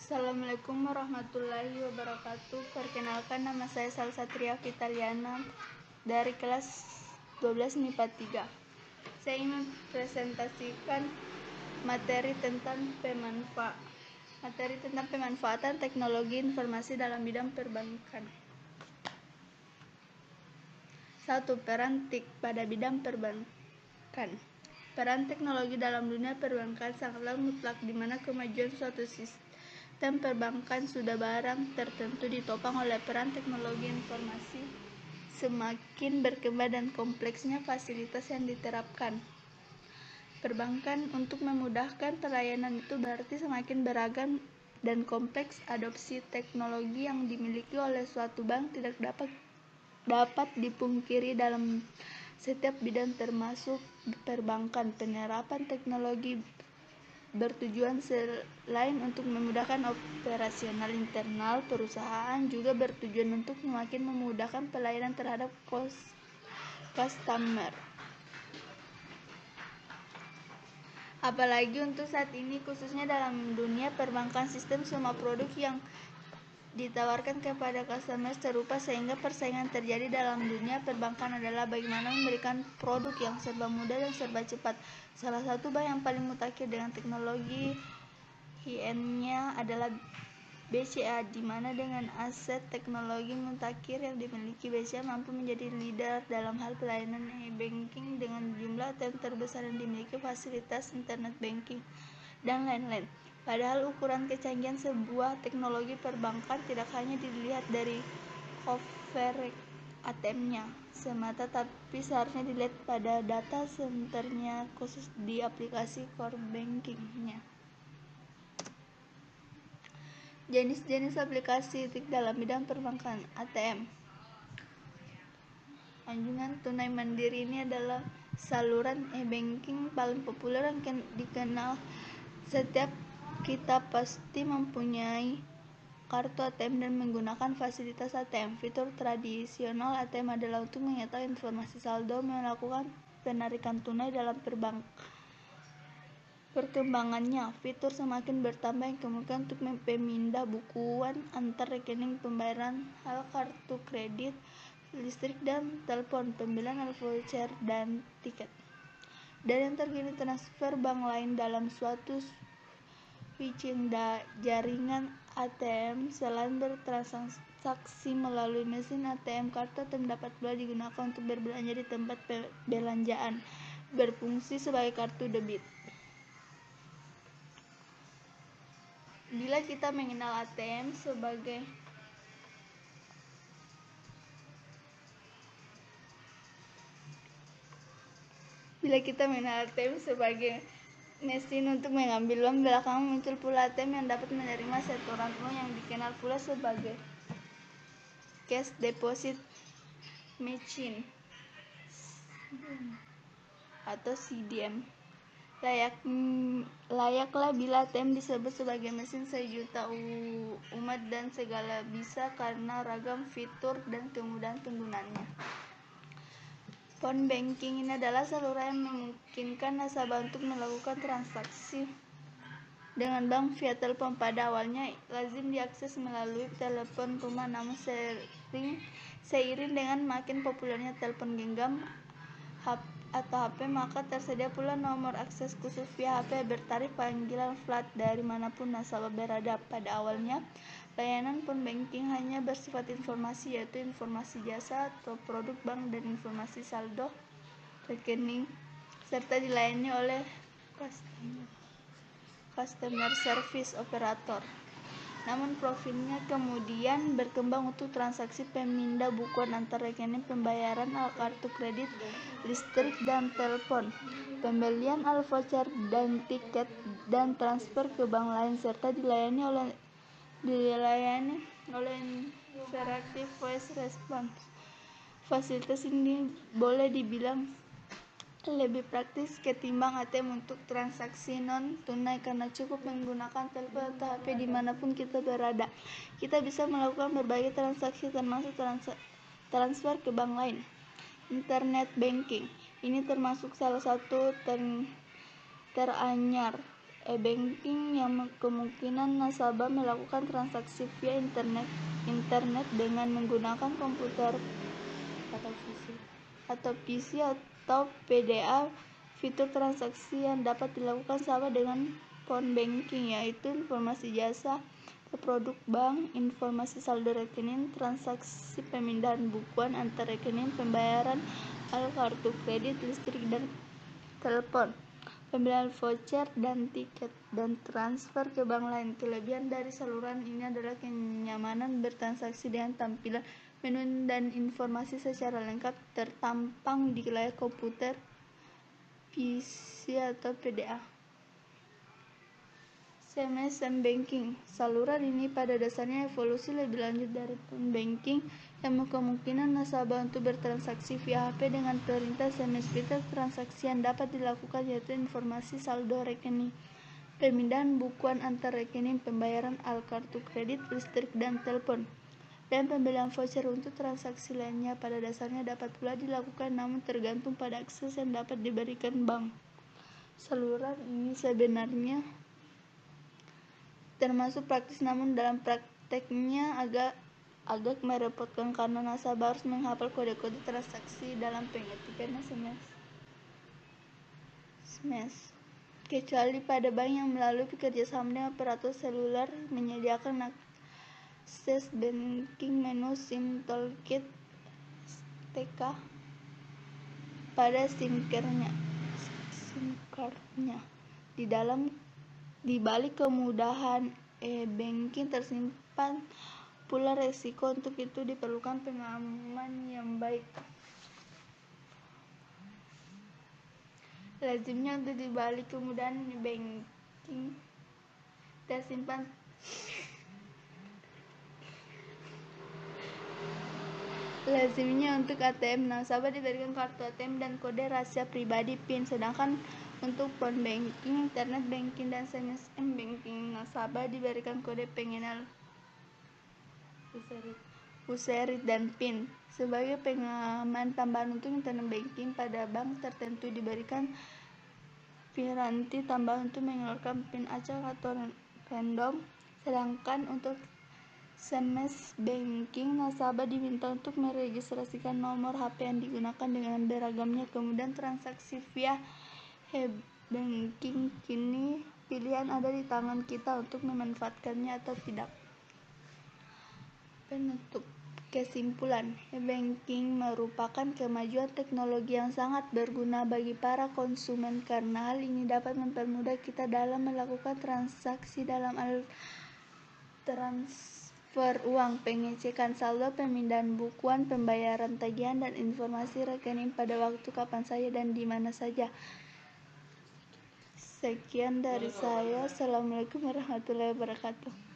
Assalamualaikum warahmatullahi wabarakatuh. Perkenalkan, nama saya Salsatria Vitaliana dari kelas 12 MIPA 3. Saya ingin mempresentasikan materi tentang pemanfaatan teknologi informasi dalam bidang perbankan. 1. Peran TIK pada bidang perbankan. Peran teknologi dalam dunia perbankan sangatlah mutlak, di mana kemajuan suatu sistem perbankan sudah barang tertentu ditopang oleh peran teknologi informasi. Semakin berkembang dan kompleksnya fasilitas yang diterapkan perbankan untuk memudahkan pelayanan, itu berarti semakin beragam dan kompleks adopsi teknologi yang dimiliki oleh suatu bank tidak dapat dipungkiri dalam setiap bidang termasuk perbankan. Penerapan teknologi bertujuan selain untuk memudahkan operasional internal perusahaan, juga bertujuan untuk semakin memudahkan pelayanan terhadap customer. Apalagi untuk saat ini, khususnya dalam dunia perbankan, sistem semua produk yang ditawarkan kepada customer serupa, sehingga persaingan terjadi dalam dunia perbankan adalah bagaimana memberikan produk yang serba mudah dan serba cepat. Salah satu bank yang paling mutakhir dengan teknologi high-end-nya adalah BCA, di mana dengan aset teknologi mutakhir yang dimiliki, BCA mampu menjadi leader dalam hal pelayanan e-banking dengan jumlah ATM terbesar yang dimiliki, fasilitas internet banking, dan lain-lain. Padahal ukuran kecanggihan sebuah teknologi perbankan tidak hanya dilihat dari cover ATM-nya semata, tapi seharusnya dilihat pada data centernya, khusus di aplikasi core banking-nya. Jenis-jenis aplikasi TIK dalam bidang perbankan. ATM. Anjungan tunai mandiri ini adalah saluran e-banking paling populer yang dikenal. Setiap kita pasti mempunyai kartu ATM dan menggunakan fasilitas ATM. Fitur tradisional ATM adalah untuk mengetahui informasi saldo, melakukan penarikan tunai dalam perkembangannya. Fitur semakin bertambah yang kemungkinan untuk memindah bukuan antar rekening, pembayaran hal kartu kredit, listrik dan telepon, pembelian voucher dan tiket. Dan yang terkini, transfer bank lain dalam suatu switching jaringan ATM. Selain bertransaksi melalui mesin ATM, kartu ATM dapat pula digunakan untuk berbelanja di tempat belanjaan, berfungsi sebagai kartu debit. Bila kita mengenal ATM sebagai mesin untuk mengambil uang, belakangan muncul pula ATM yang dapat menerima setoran uang yang dikenal pula sebagai cash deposit machine atau CDM. Layaklah bila ATM disebut sebagai mesin sejuta umat dan segala bisa karena ragam fitur dan kemudahan penggunaannya. Phone banking ini adalah saluran yang memungkinkan nasabah untuk melakukan transaksi dengan bank via telepon. Pada awalnya lazim diakses melalui telepon rumah, namun seiring dengan makin populernya telepon genggam atau HP, maka tersedia pula nomor akses khusus via HP bertarif panggilan flat dari manapun nasabah berada. Pada awalnya, layanan phone banking hanya bersifat informasi, yaitu informasi jasa atau produk bank dan informasi saldo rekening, serta dilayani oleh customer service operator. Namun profilnya kemudian berkembang untuk transaksi pemindah bukuan antar rekening, pembayaran kartu kredit, listrik dan telepon, pembelian voucher dan tiket, dan transfer ke bank lain, serta dilayani oleh interaktif voice response. Fasilitas ini boleh dibilang lebih praktis ketimbang ATM untuk transaksi non-tunai, karena cukup menggunakan telepon atau HP dimanapun kita berada. Kita bisa melakukan berbagai transaksi, termasuk transfer ke bank lain. Internet banking ini termasuk salah satu teranyar e-banking yang kemungkinan nasabah melakukan transaksi via internet dengan menggunakan komputer atau PC atau PDA. Fitur transaksi yang dapat dilakukan sama dengan phone banking, yaitu informasi jasa produk bank, informasi saldo rekening, transaksi pemindahan bukuan antar rekening, pembayaran kartu kredit, listrik dan telepon, pembelian voucher dan tiket, dan transfer ke bank lain. Kelebihan dari saluran ini adalah kenyamanan bertransaksi dengan tampilan menu dan informasi secara lengkap tertampang di layar komputer, PC atau PDA. SMS banking. Saluran ini pada dasarnya evolusi lebih lanjut dari phone banking yang kemungkinan nasabah untuk bertransaksi via HP dengan perintah SMS. Fitur transaksi yang dapat dilakukan yaitu informasi saldo rekening, pemindahan bukuan antar rekening, pembayaran kartu kredit, listrik dan telepon, dan pembelian voucher. Untuk transaksi lainnya pada dasarnya dapat pula dilakukan namun tergantung pada akses yang dapat diberikan bank. Saluran ini sebenarnya termasuk praktis, namun dalam prakteknya agak merepotkan karena nasabah harus menghafal kode-kode transaksi dalam pengetikan SMS. Kecuali pada bank yang melalui kerjasama dengan operator seluler menyediakan akses banking menu SIM toolkit (STK) pada SIM card-nya. Di balik kemudahan e-banking tersimpan pula resiko. Untuk itu diperlukan pengamanan yang baik. Lazimnya untuk di balik kemudahan e-banking tersimpan untuk ATM nasabah diberikan kartu ATM dan kode rahasia pribadi PIN, sedangkan untuk phone banking, internet banking, dan SMS banking nasabah diberikan kode pengenal USERIT dan PIN. Sebagai pengaman tambahan untuk internet banking, pada bank tertentu diberikan piranti tambahan untuk mengeluarkan PIN acak atau random, sedangkan untuk SMS banking nasabah diminta untuk meregistrasikan nomor HP yang digunakan. Dengan beragamnya kemudahan transaksi via e-banking, kini pilihan ada di tangan kita untuk memanfaatkannya atau tidak. Penutup kesimpulan, e-banking merupakan kemajuan teknologi yang sangat berguna bagi para konsumen karena hal ini dapat mempermudah kita dalam melakukan transaksi dalam transfer uang, pengecekan saldo, pemindahan bukuan, pembayaran tagihan, dan informasi rekening pada waktu kapan saja dan di mana saja. Sekian dari saya. Assalamualaikum warahmatullahi wabarakatuh.